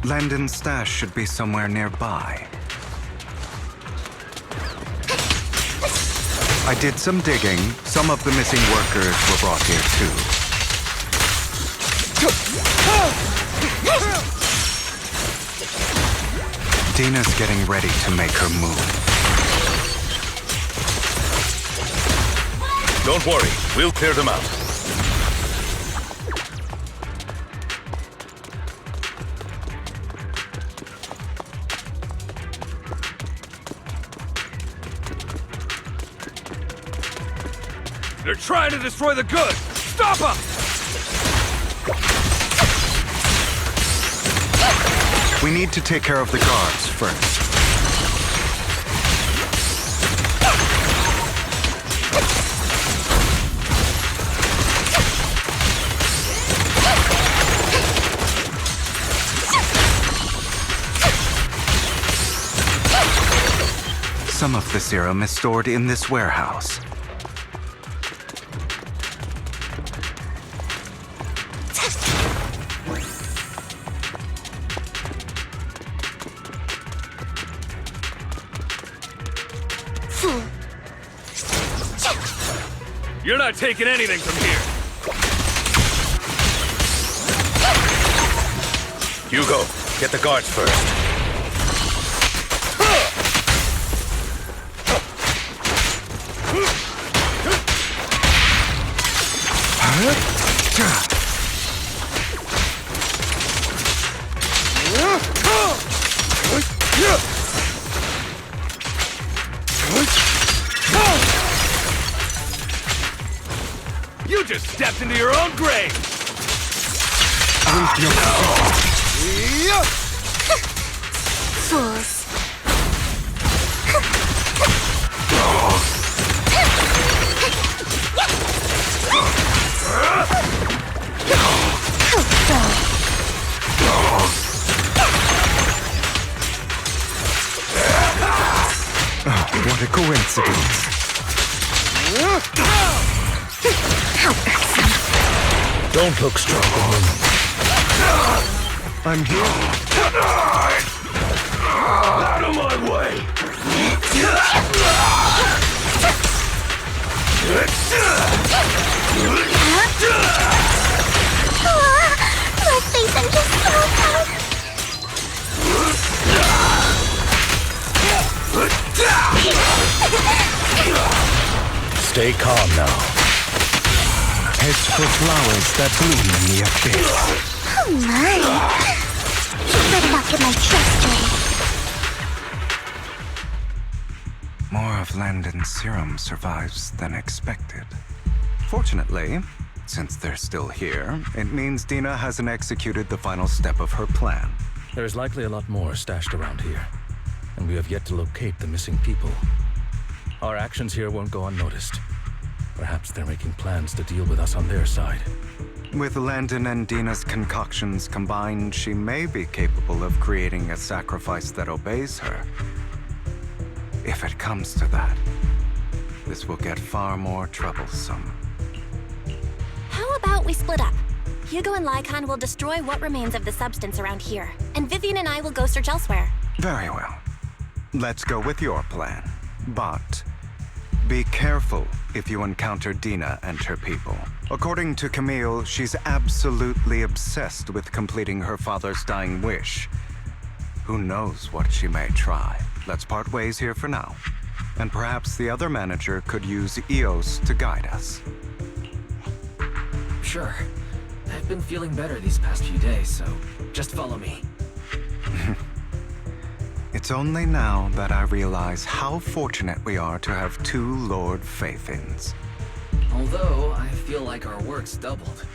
Landon's stash should be somewhere nearby. I did some digging. Some of the missing workers were brought here too. Dina's getting ready to make her move. Don't worry, we'll clear them out. They're trying to destroy the goods! Stop them! We need to take care of the guards first. Some of the serum is stored in this warehouse. You're not taking anything from here! Hugo, get the guards first. You just stepped into your own grave! Fools. What a coincidence. Don't look strong. I'm here. Out of my way! My Phaethon just broke out. Stay calm now. Heads for flowers that bloom in the abyss. Oh my. Better not get my chest dirty. More of Landon's serum survives than expected. Fortunately, since they're still here, it means Dina hasn't executed the final step of her plan. There's likely a lot more stashed around here, and we have yet to locate the missing people. Our actions here won't go unnoticed. Perhaps they're making plans to deal with us on their side. With Landon and Dina's concoctions combined, she may be capable of creating a sacrifice that obeys her. If it comes to that, this will get far more troublesome. How about we split up? Hugo and Lycon will destroy what remains of the substance around here, and Vivian and I will go search elsewhere. Very well. Let's go with your plan. But be careful if you encounter Dina and her people. According to Camille, she's absolutely obsessed with completing her father's dying wish. Who knows what she may try? Let's part ways here for now. And perhaps the other manager could use Eos to guide us. Sure. I've been feeling better these past few days, so just follow me. It's only now that I realize how fortunate we are to have two Lord Phaethons. Although, I feel like our work's doubled.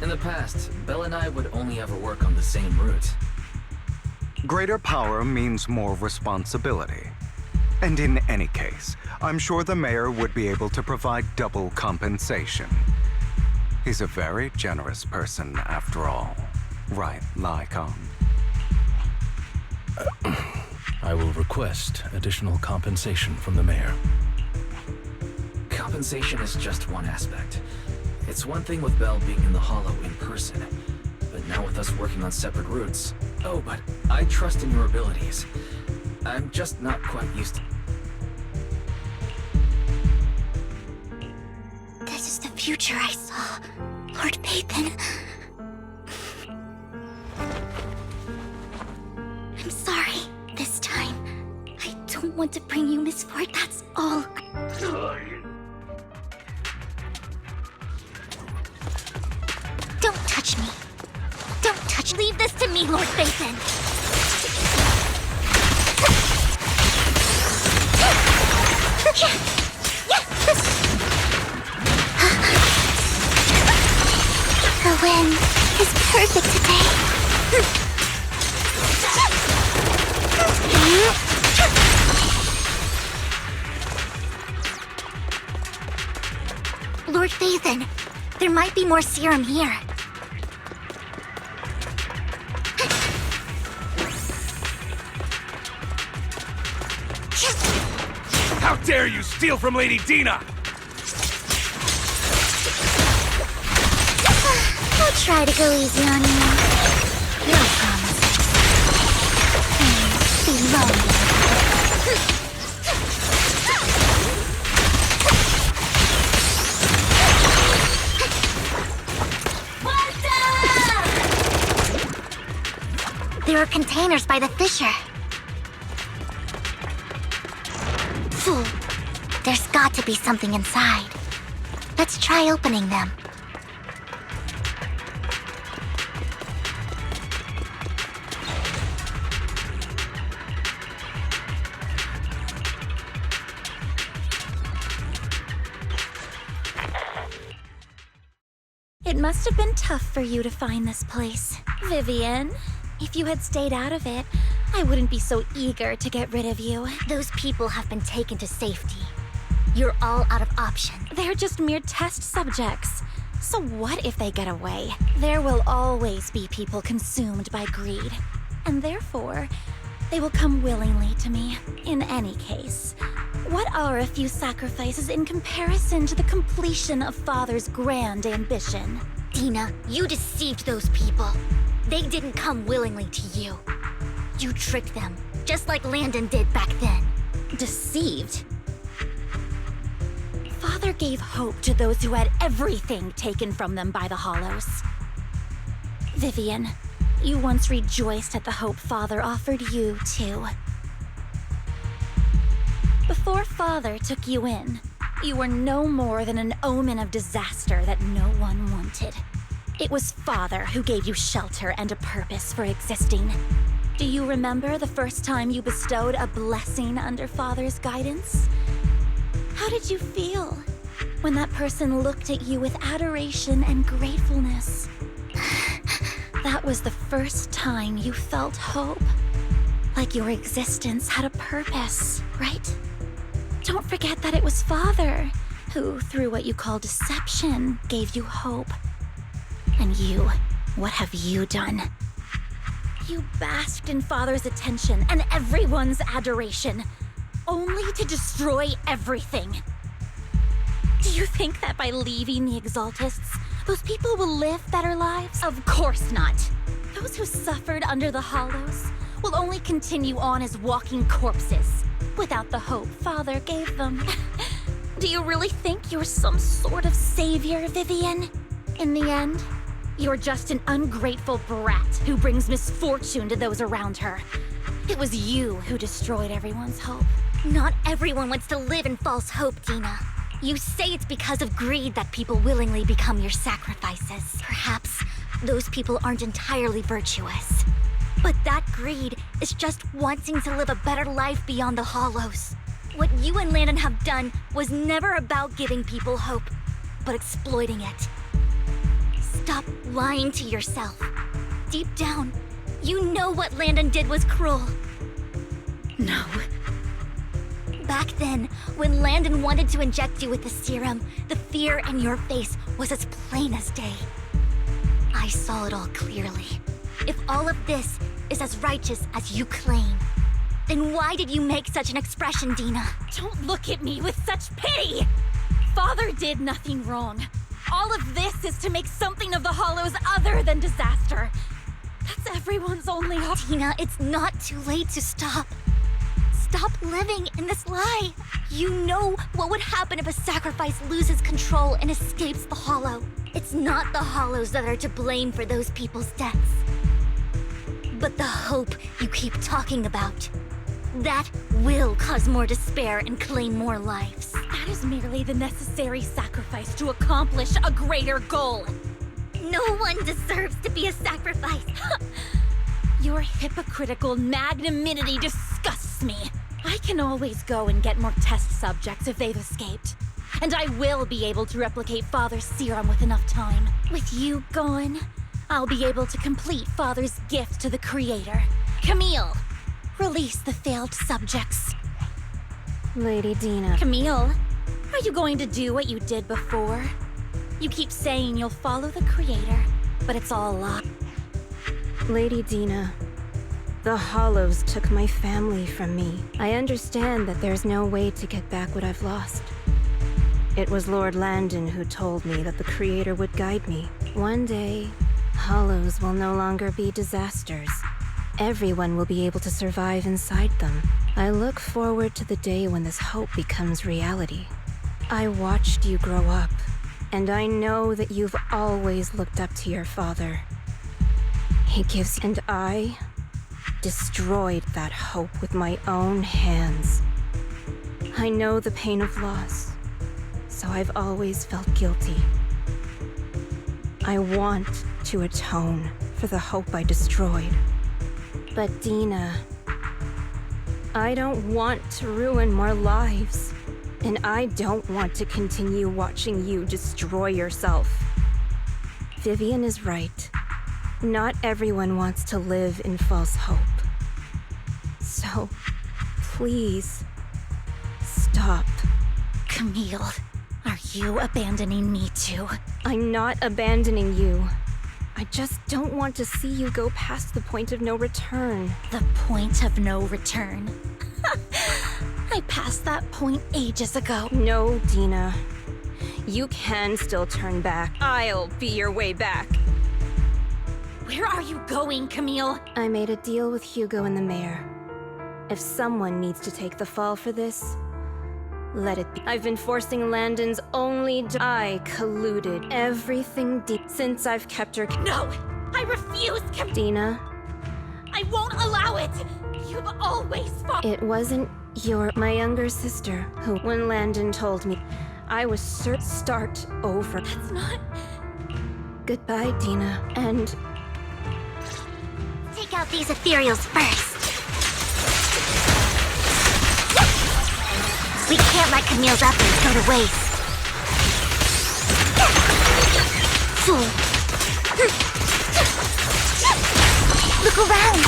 In the past, Belle and I would only ever work on the same route. Greater power means more responsibility. And in any case, I'm sure the mayor would be able to provide double compensation. He's a very generous person, after all. Right, Lycon? I will request additional compensation from the mayor. Compensation is just one aspect. It's one thing with Belle being in the Hollow in person, but now with us working on separate routes. Oh, but I trust in your abilities. I'm just not quite used to... This is the future I saw, Lord Phaethon. I'm sorry. This time, I don't want to bring you misfortune, that's all. Don't touch me. Don't touch. Leave this to me, Lord Phaethon. The wind is perfect today. Lord Phaethon, there might be more serum here. How dare you steal from Lady Dina! I'll try to go easy on you. No promises. Be lonely. There are containers by the fissure. Fool. There's got to be something inside. Let's try opening them. It must have been tough for you to find this place, Vivian. If you had stayed out of it, I wouldn't be so eager to get rid of you. Those people have been taken to safety. You're all out of options. They're just mere test subjects. So what if they get away? There will always be people consumed by greed. And therefore, they will come willingly to me. In any case, what are a few sacrifices in comparison to the completion of Father's grand ambition? Dina, you deceived those people. They didn't come willingly to you. You tricked them, just like Landon did back then. Deceived? Father gave hope to those who had everything taken from them by the Hollows. Vivian, you once rejoiced at the hope Father offered you, too. Before Father took you in, you were no more than an omen of disaster that no one wanted. It was Father who gave you shelter and a purpose for existing. Do you remember the first time you bestowed a blessing under Father's guidance? How did you feel when that person looked at you with adoration and gratefulness? That was the first time you felt hope. Like your existence had a purpose, right? Don't forget that it was Father who, through what you call deception, gave you hope. And you, what have you done? You basked in Father's attention and everyone's adoration, only to destroy everything. Do you think that by leaving the Exaltists, those people will live better lives? Of course not. Those who suffered under the Hollows will only continue on as walking corpses, without the hope Father gave them. Do you really think you're some sort of savior, Vivian? In the end, you're just an ungrateful brat who brings misfortune to those around her. It was you who destroyed everyone's hope. Not everyone wants to live in false hope, Dina. You say it's because of greed that people willingly become your sacrifices. Perhaps those people aren't entirely virtuous. But that greed is just wanting to live a better life beyond the Hollows. What you and Landon have done was never about giving people hope, but exploiting it. Stop lying to yourself. Deep down, you know what Landon did was cruel. No. Back then, when Landon wanted to inject you with the serum, the fear in your face was as plain as day. I saw it all clearly. If all of this is as righteous as you claim, then why did you make such an expression, Dina? Don't look at me with such pity! Father did nothing wrong. All of this is to make something of the Hollows other than disaster. That's everyone's only hope. Tina, it's not too late to stop. Stop living in this lie. You know what would happen if a sacrifice loses control and escapes the Hollow. It's not the Hollows that are to blame for those people's deaths, but the hope you keep talking about. That will cause more despair and claim more lives. That is merely the necessary sacrifice to accomplish a greater goal. No one deserves to be a sacrifice. Your hypocritical magnanimity disgusts me. I can always go and get more test subjects if they've escaped. And I will be able to replicate Father's serum with enough time. With you gone, I'll be able to complete Father's gift to the Creator. Camille, release the failed subjects. Lady Dina. Camille, are you going to do what you did before? You keep saying you'll follow the Creator, but it's all a lie. Lady Dina, the Hollows took my family from me. I understand that there's no way to get back what I've lost. It was Lord Landon who told me that the Creator would guide me. One day, Hollows will no longer be disasters. Everyone will be able to survive inside them. I look forward to the day when this hope becomes reality. I watched you grow up, and I know that you've always looked up to your father. He gives, and I destroyed that hope with my own hands. I know the pain of loss, so I've always felt guilty. I want to atone for the hope I destroyed. But Dina, I don't want to ruin more lives, and I don't want to continue watching you destroy yourself. Vivian is right. Not everyone wants to live in false hope. So, please, stop. Camille, are you abandoning me too? I'm not abandoning you. I just don't want to see you go past the point of no return. The point of no return. I passed that point ages ago. No, Dina. You can still turn back. I'll be your way back. Where are you going, Camille? I made a deal with Hugo and the mayor. If someone needs to take the fall for this, let it be. I've been forcing Landon's only I colluded everything deep since I've kept her. No! I refuse, Dina. I won't allow it! You've always fought. It wasn't my younger sister who, when Landon told me, I was start over. That's not. Goodbye, Dina, and Take out these ethereals first. We can't let Camille's efforts go to waste. Fool. Look around.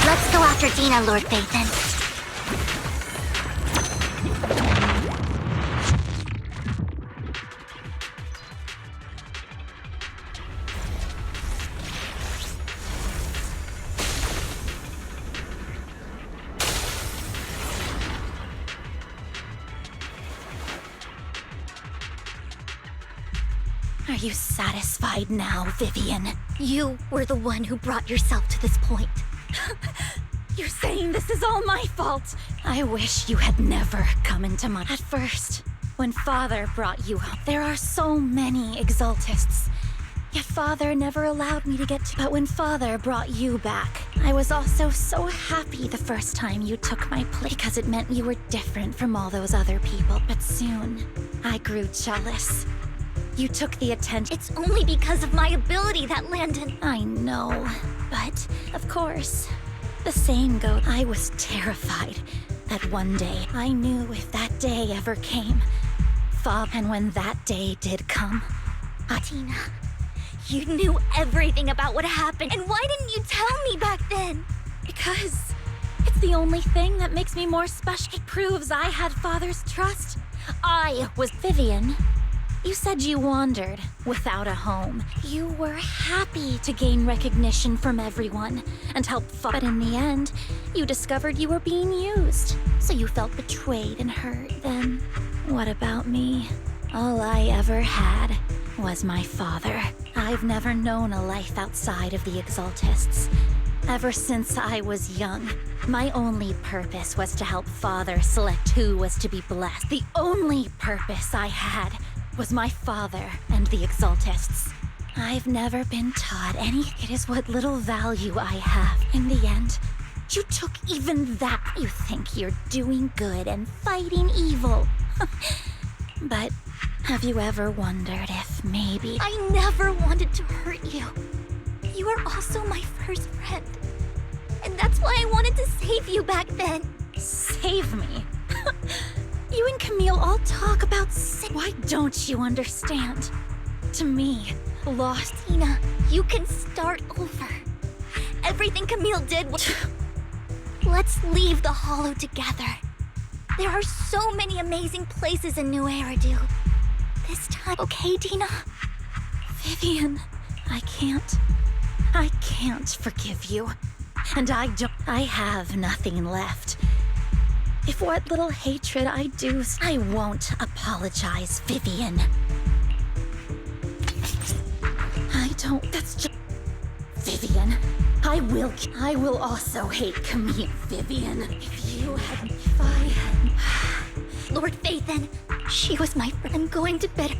Let's go after Dina, Lord Phaethon. Are you satisfied now, Vivian? You were the one who brought yourself to this point. You're saying this is all my fault? I wish you had never come into my... At first, when Father brought you home, there are so many Exaltists. Yet Father never allowed me to get to... But when Father brought you back, I was also so happy the first time you took my place, because it meant you were different from all those other people. But soon, I grew jealous. You took the attention. It's only because of my ability that Landon... I know, but of course, the same goes. I was terrified that one day, I knew if that day ever came, and when that day did come, Tina, you knew everything about what happened, and why didn't you tell me back then? Because it's the only thing that makes me more special. It proves I had Father's trust. I was Vivian. You said you wandered without a home. You were happy to gain recognition from everyone and help but in the end, you discovered you were being used. So you felt betrayed and hurt. Then, what about me? All I ever had was my father. I've never known a life outside of the Exaltists. Ever since I was young, my only purpose was to help Father select who was to be blessed. The only purpose I had was my father and the Exaltists. I've never been taught any. It is what little value I have. In the end, you took even that. You think you're doing good and fighting evil. But have you ever wondered if maybe... I never wanted to hurt you. You were also my first friend. And that's why I wanted to save you back then. Save me? You and Camille all talk about Why don't you understand? To me, lost... Tina, you can start over. Everything Camille did was... Let's leave the Hollow together. There are so many amazing places in New Eridu. This time, okay, Tina? Vivian, I can't forgive you. And I have nothing left. If what little hatred I do, I won't apologize, Vivian. That's just... Vivian, I will also hate Camille, Vivian. If I had... Lord Phaethon, she was my friend. I'm going to bed.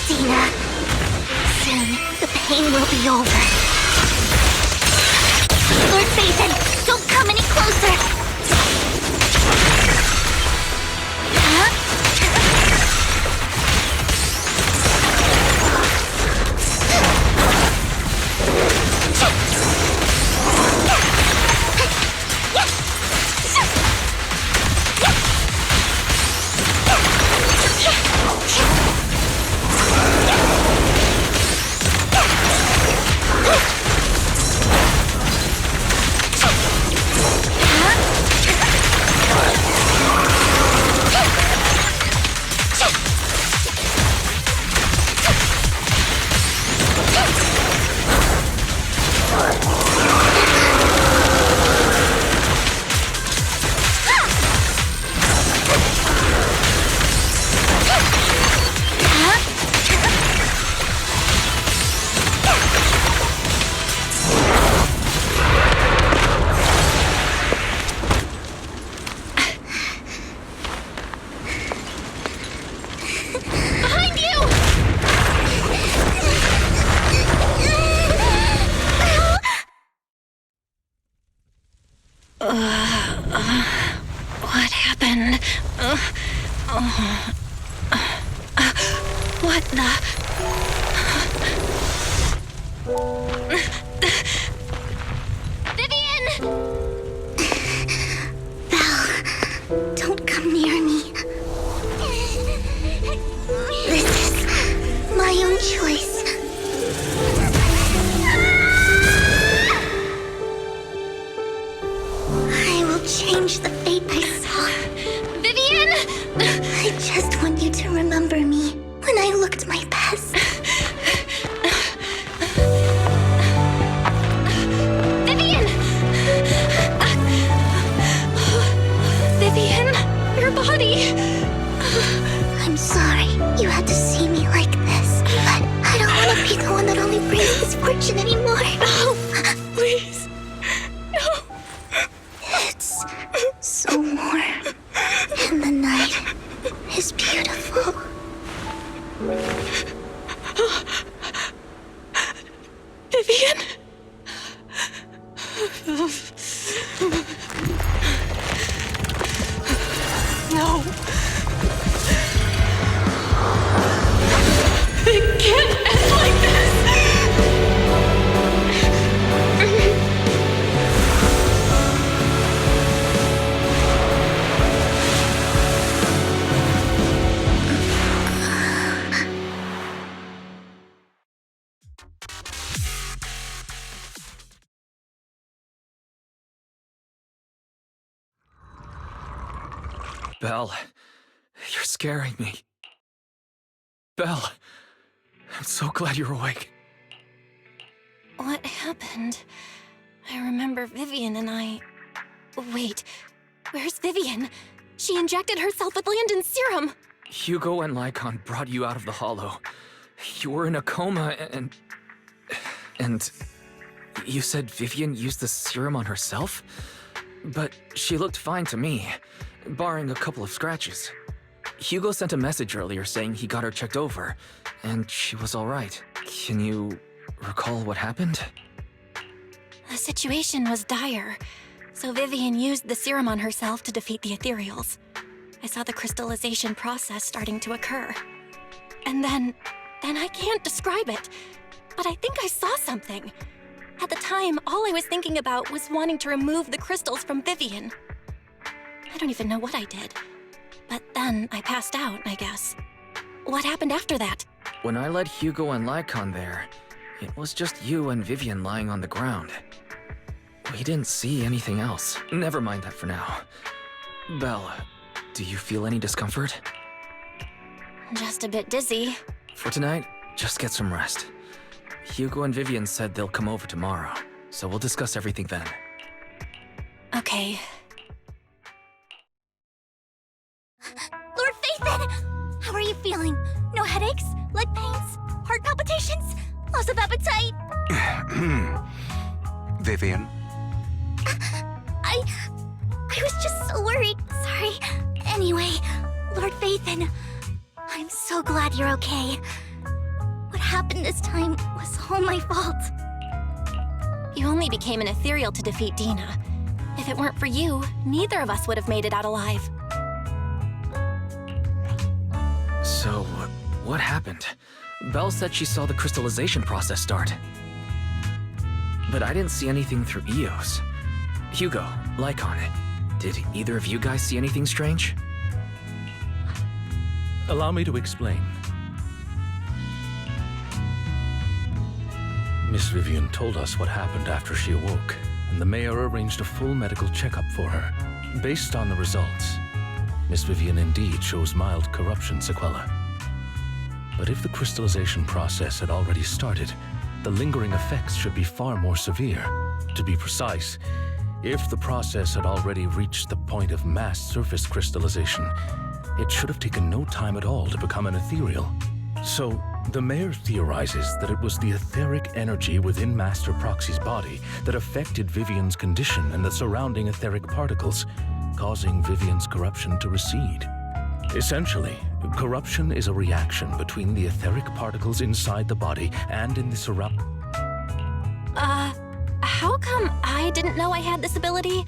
Tina, soon the pain will be over. Lord Phaethon, don't come any closer! What happened? What the... Vivian! Belle, don't come near me. This is my own choice. I will change the fate I saw. Vivian! I just want you to remember me when I looked my best. Vivian! Vivian, your body! I'm sorry you had to see me like this, but I don't want to be the one that only brings misfortune anymore. No, please. No. It's so warm, and the night is beautiful. Vivian? No. It can't end like this. Belle, you're scaring me. Belle, I'm so glad you're awake. What happened? I remember Vivian and I... Wait, where's Vivian? She injected herself with Landon's serum! Hugo and Lycon brought you out of the hollow. You were in a coma and you said Vivian used the serum on herself? But she looked fine to me, barring a couple of scratches. Hugo sent a message earlier saying he got her checked over, and she was alright. Can you recall what happened? The situation was dire, so Vivian used the serum on herself to defeat the ethereals. I saw the crystallization process starting to occur. And then I can't describe it, but I think I saw something. At the time, all I was thinking about was wanting to remove the crystals from Vivian. I don't even know what I did. But then I passed out, I guess. What happened after that? When I led Hugo and Lycon there, it was just you and Vivian lying on the ground. We didn't see anything else. Never mind that for now. Belle, do you feel any discomfort? Just a bit dizzy. For tonight, just get some rest. Hugo and Vivian said they'll come over tomorrow, so we'll discuss everything then. Okay. Lord Phaethon! How are you feeling? No headaches? Leg pains? Heart palpitations? Loss of appetite? Vivian? I was just so worried. Sorry. Anyway, Lord Phaethon, I'm so glad you're okay. What happened this time was all my fault. You only became an ethereal to defeat Dina. If it weren't for you, neither of us would have made it out alive. So, what happened? Belle said she saw the crystallization process start. But I didn't see anything through EOS. Hugo, Lycon, did either of you guys see anything strange? Allow me to explain. Miss Vivian told us what happened after she awoke, and the mayor arranged a full medical checkup for her. Based on the results, Miss Vivian indeed shows mild corruption sequelae. But if the crystallization process had already started, the lingering effects should be far more severe. To be precise, if the process had already reached the point of mass surface crystallization, it should have taken no time at all to become an ethereal. So, the mayor theorizes that it was the etheric energy within Master Proxy's body that affected Vivian's condition and the surrounding etheric particles, causing Vivian's corruption to recede. Essentially, corruption is a reaction between the etheric particles inside the body and in the surround... How come I didn't know I had this ability?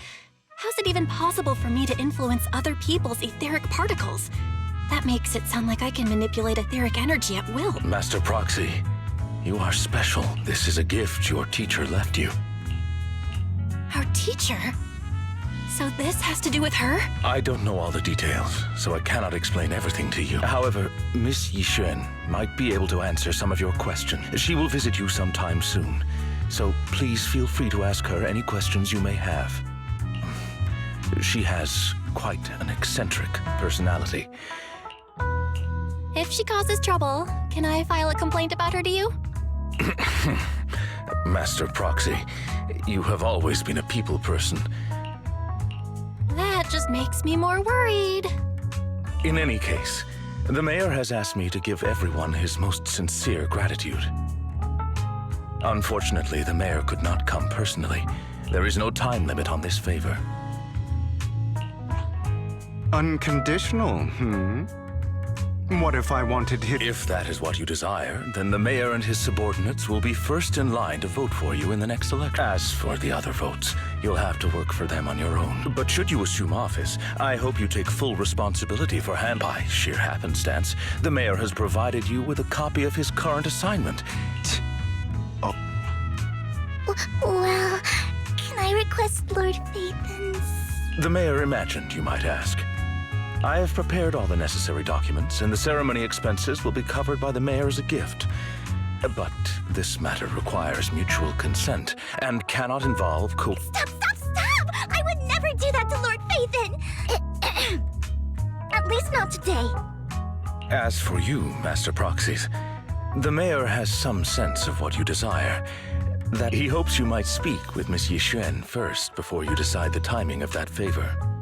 How's it even possible for me to influence other people's etheric particles? That makes it sound like I can manipulate etheric energy at will. Master Proxy, you are special. This is a gift your teacher left you. Our teacher? So this has to do with her? I don't know all the details, so I cannot explain everything to you. However, Miss Yixuan might be able to answer some of your questions. She will visit you sometime soon, so please feel free to ask her any questions you may have. She has quite an eccentric personality. If she causes trouble, can I file a complaint about her to you? Master Proxy, you have always been a people person. That just makes me more worried. In any case, the mayor has asked me to give everyone his most sincere gratitude. Unfortunately, the mayor could not come personally. There is no time limit on this favor. Unconditional, What if I wanted him? If that is what you desire, then the mayor and his subordinates will be first in line to vote for you in the next election. As for the other votes, you'll have to work for them on your own. But should you assume office, I hope you take full responsibility for by sheer happenstance. The mayor has provided you with a copy of his current assignment. Oh. Well, can I request Lord Phaethon's... The mayor imagined, you might ask. I have prepared all the necessary documents, and the ceremony expenses will be covered by the mayor as a gift. But this matter requires mutual consent, and cannot involve Stop! I would never do that to Lord Phaethon! Not today. As for you, Master Proxies, the mayor has some sense of what you desire. That he hopes you might speak with Miss Yixuan first before you decide the timing of that favor.